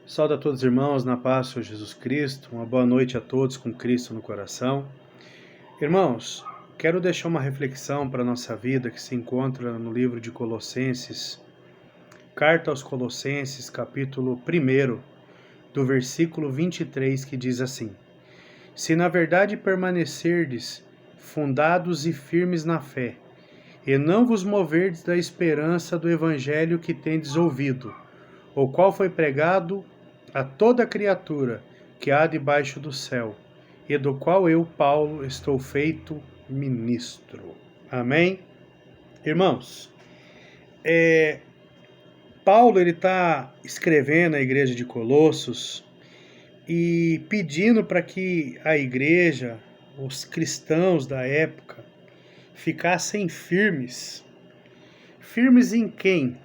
Saúde a todos os irmãos, na paz do Senhor Jesus Cristo. Uma boa noite a todos com Cristo no coração. Irmãos, quero deixar uma reflexão para a nossa vida que se encontra no livro de Colossenses, Carta aos Colossenses, capítulo 1, do versículo 23, que diz assim: Se na verdade permanecerdes fundados e firmes na fé, e não vos moverdes da esperança do evangelho que tendes ouvido, o qual foi pregado a toda criatura que há debaixo do céu, e do qual eu, Paulo, estou feito ministro. Amém? Irmãos, Paulo está escrevendo à igreja de Colossos e pedindo para que a igreja, os cristãos da época, ficassem firmes. Firmes em quem?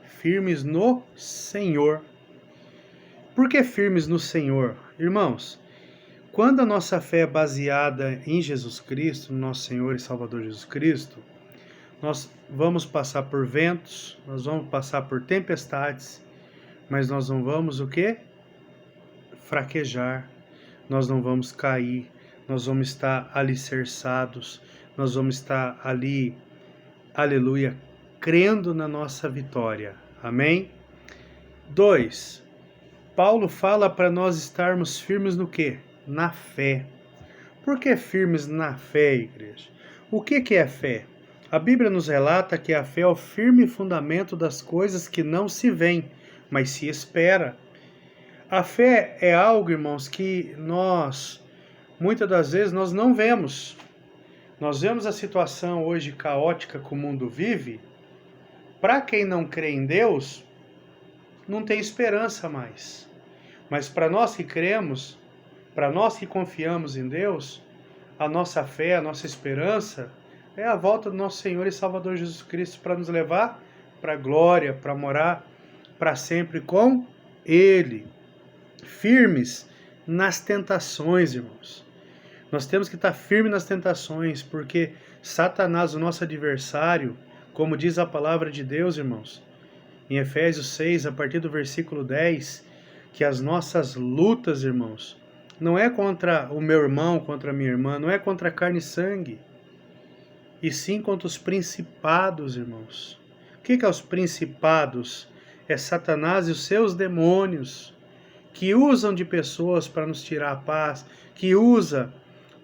Firmes no Senhor. Por que firmes no Senhor? Irmãos, quando a nossa fé é baseada em Jesus Cristo, no nosso Senhor e Salvador Jesus Cristo, nós vamos passar por ventos, nós vamos passar por tempestades, mas nós não vamos o quê? Fraquejar, nós não vamos cair, nós vamos estar alicerçados, nós vamos estar ali, aleluia, crendo na nossa vitória. Amém? 2. Paulo fala para nós estarmos firmes no quê? Na fé. Por que firmes na fé, igreja? O que é fé? A Bíblia nos relata que a fé é o firme fundamento das coisas que não se veem, mas se espera. A fé é algo, irmãos, que muitas das vezes, nós não vemos. Nós vemos a situação hoje caótica que o mundo vive. Para quem não crê em Deus, não tem esperança mais. Mas para nós que cremos, para nós que confiamos em Deus, a nossa fé, a nossa esperança é a volta do nosso Senhor e Salvador Jesus Cristo para nos levar para a glória, para morar para sempre com Ele. Firmes nas tentações, irmãos. Nós temos que estar firmes nas tentações, porque Satanás, o nosso adversário, como diz a palavra de Deus, irmãos, em Efésios 6, a partir do versículo 10, que as nossas lutas, irmãos, não é contra o meu irmão, contra a minha irmã, não é contra carne e sangue, e sim contra os principados, irmãos. O que é os principados? É Satanás e os seus demônios, que usam de pessoas para nos tirar a paz, que usa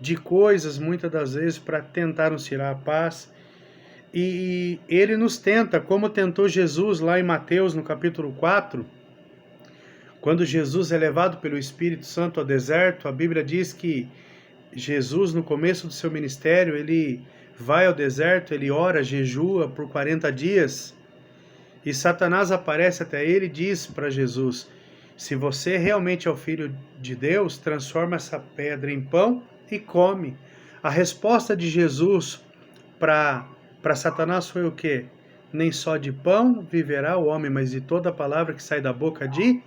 de coisas, muitas das vezes, para tentar nos tirar a paz. E ele nos tenta, como tentou Jesus lá em Mateus, no capítulo 4, quando Jesus é levado pelo Espírito Santo ao deserto. A Bíblia diz que Jesus, no começo do seu ministério, ele vai ao deserto, ele ora, jejua por 40 dias, e Satanás aparece até ele e diz para Jesus: se você realmente é o Filho de Deus, transforma essa pedra em pão e come. A resposta de Jesus para Satanás foi o quê? Nem só de pão viverá o homem, mas de toda a palavra que sai da boca de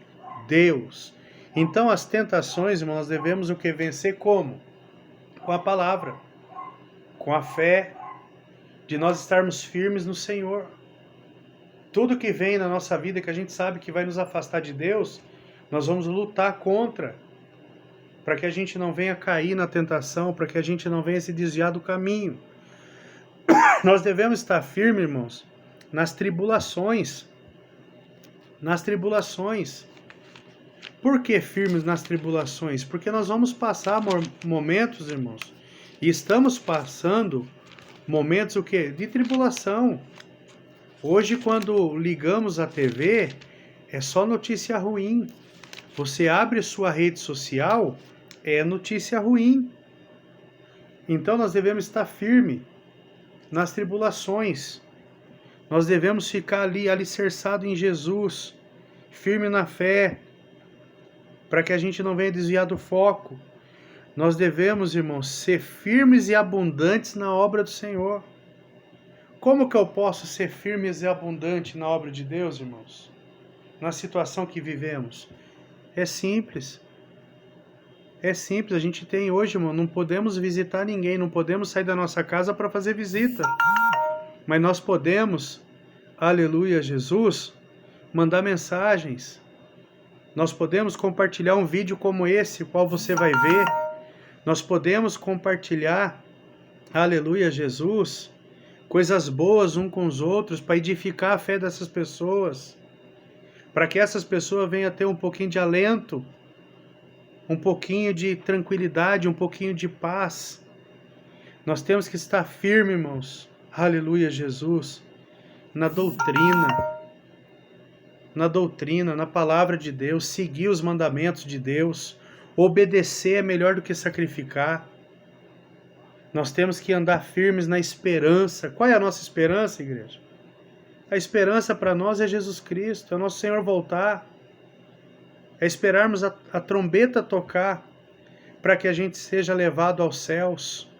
Deus. Então as tentações, irmãos, nós devemos o que? Vencer como? Com a palavra, com a fé, de nós estarmos firmes no Senhor. Tudo que vem na nossa vida que a gente sabe que vai nos afastar de Deus, nós vamos lutar contra, para que a gente não venha cair na tentação, para que a gente não venha se desviar do caminho. Nós devemos estar firmes, irmãos, nas tribulações. Nas tribulações. Por que firmes nas tribulações? Porque nós vamos passar momentos, irmãos, e estamos passando momentos o quê? De tribulação. Hoje, quando ligamos a TV, é só notícia ruim. Você abre sua rede social, é notícia ruim. Então nós devemos estar firmes nas tribulações. Nós devemos ficar ali alicerçado em Jesus, firme na fé, para que a gente não venha desviar do foco. Nós devemos, irmãos, ser firmes e abundantes na obra do Senhor. Como que eu posso ser firmes e abundante na obra de Deus, irmãos? Na situação que vivemos? É simples. É simples. A gente tem hoje, irmão, não podemos visitar ninguém, não podemos sair da nossa casa para fazer visita. Mas nós podemos, aleluia, Jesus, mandar mensagens. Nós podemos compartilhar um vídeo como esse, o qual você vai ver. Nós podemos compartilhar, aleluia, Jesus, coisas boas uns com os outros para edificar a fé dessas pessoas, para que essas pessoas venham a ter um pouquinho de alento, um pouquinho de tranquilidade, um pouquinho de paz. Nós temos que estar firmes, irmãos, aleluia, Jesus, na doutrina, na palavra de Deus, seguir os mandamentos de Deus. Obedecer é melhor do que sacrificar. Nós temos que andar firmes na esperança. Qual é a nossa esperança, igreja? A esperança para nós é Jesus Cristo, é o nosso Senhor voltar. É esperarmos a trombeta tocar para que a gente seja levado aos céus,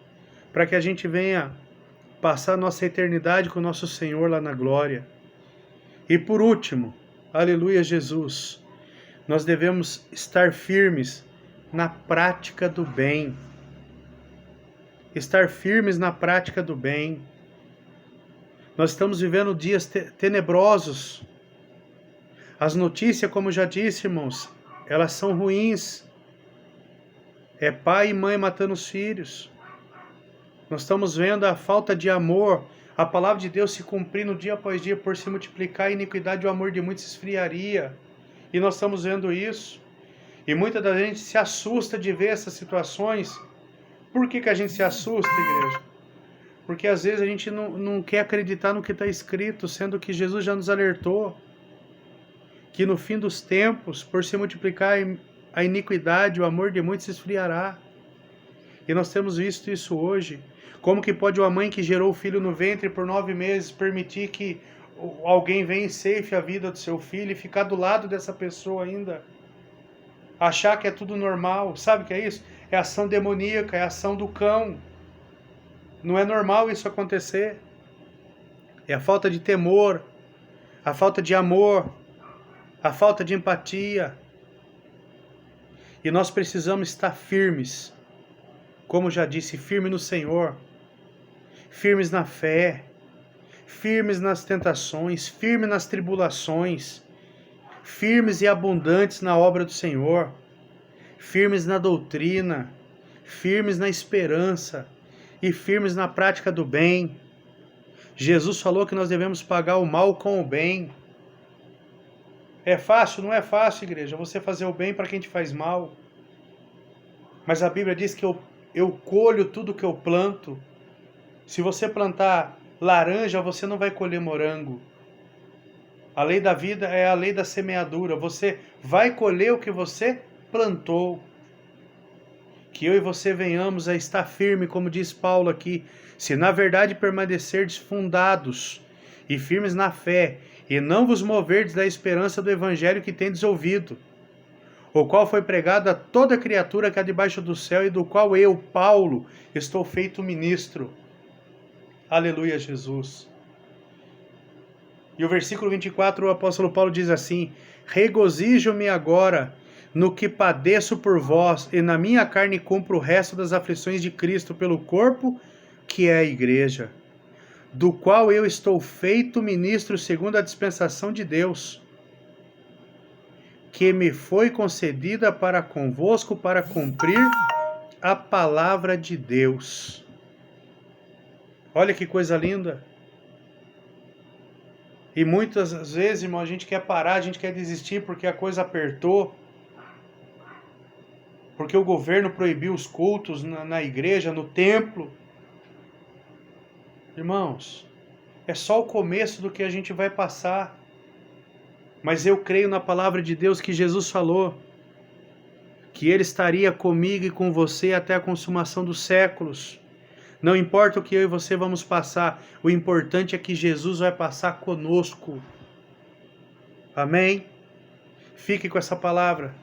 para que a gente venha passar nossa eternidade com o nosso Senhor lá na glória. E por último, aleluia, Jesus, nós devemos estar firmes na prática do bem. Estar firmes na prática do bem. Nós estamos vivendo dias tenebrosos. As notícias, como já disse, irmãos, elas são ruins. É pai e mãe matando os filhos. Nós estamos vendo a falta de amor, a palavra de Deus se cumprindo dia após dia, por se multiplicar a iniquidade, o amor de muitos esfriaria. E nós estamos vendo isso. E muita da gente se assusta de ver essas situações. Por que a gente se assusta, igreja? Porque às vezes a gente não quer acreditar no que está escrito, sendo que Jesus já nos alertou que no fim dos tempos, por se multiplicar a iniquidade, o amor de muitos se esfriará. E nós temos visto isso hoje. Como que pode uma mãe que gerou o filho no ventre por 9 meses permitir que alguém venha e ceife a vida do seu filho e ficar do lado dessa pessoa ainda? Achar que é tudo normal. Sabe o que é isso? É ação demoníaca, é ação do cão. Não é normal isso acontecer. É a falta de temor, a falta de amor, a falta de empatia. E nós precisamos estar firmes. Como já disse, firmes no Senhor. Firmes na fé. Firmes nas tentações, firmes nas tribulações. Firmes e abundantes na obra do Senhor. Firmes na doutrina, firmes na esperança e firmes na prática do bem. Jesus falou que nós devemos pagar o mal com o bem. É fácil? Não é fácil, igreja, você fazer o bem para quem te faz mal. Mas a Bíblia diz que eu colho tudo que eu planto. Se você plantar laranja, você não vai colher morango. A lei da vida é a lei da semeadura. Você vai colher o que você plantou. Que eu e você venhamos a estar firme, como diz Paulo aqui, se na verdade permanecerdes fundados e firmes na fé, e não vos moverdes da esperança do evangelho que tendes ouvido, o qual foi pregado a toda criatura que há debaixo do céu, e do qual eu, Paulo, estou feito ministro. Aleluia, Jesus. E o versículo 24, o apóstolo Paulo diz assim: regozijo-me agora no que padeço por vós, e na minha carne cumpro o resto das aflições de Cristo pelo corpo, que é a igreja, do qual eu estou feito ministro segundo a dispensação de Deus, que me foi concedida para convosco para cumprir a palavra de Deus. Olha que coisa linda. E muitas vezes, irmão, a gente quer parar, a gente quer desistir porque a coisa apertou, porque o governo proibiu os cultos na igreja, no templo. Irmãos, é só o começo do que a gente vai passar. Mas eu creio na palavra de Deus que Jesus falou, que Ele estaria comigo e com você até a consumação dos séculos. Não importa o que eu e você vamos passar, o importante é que Jesus vai passar conosco. Amém? Fique com essa palavra.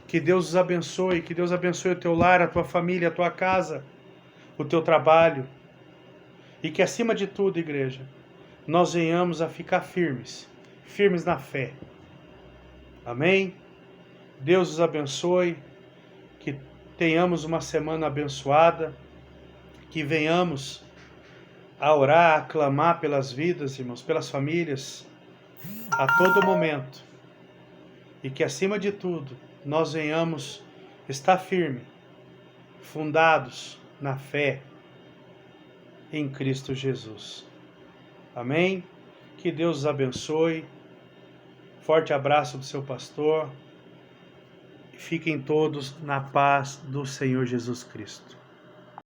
Que Deus os abençoe, que Deus abençoe o teu lar, a tua família, a tua casa, o teu trabalho. E que acima de tudo, igreja, nós venhamos a ficar firmes, firmes na fé. Amém? Deus os abençoe, que tenhamos uma semana abençoada, que venhamos a orar, a clamar pelas vidas, irmãos, pelas famílias, a todo momento. e que, acima de tudo, nós venhamos estar firme, fundados na fé em Cristo Jesus. Amém? Que Deus os abençoe. Forte abraço do seu pastor. Fiquem todos na paz do Senhor Jesus Cristo.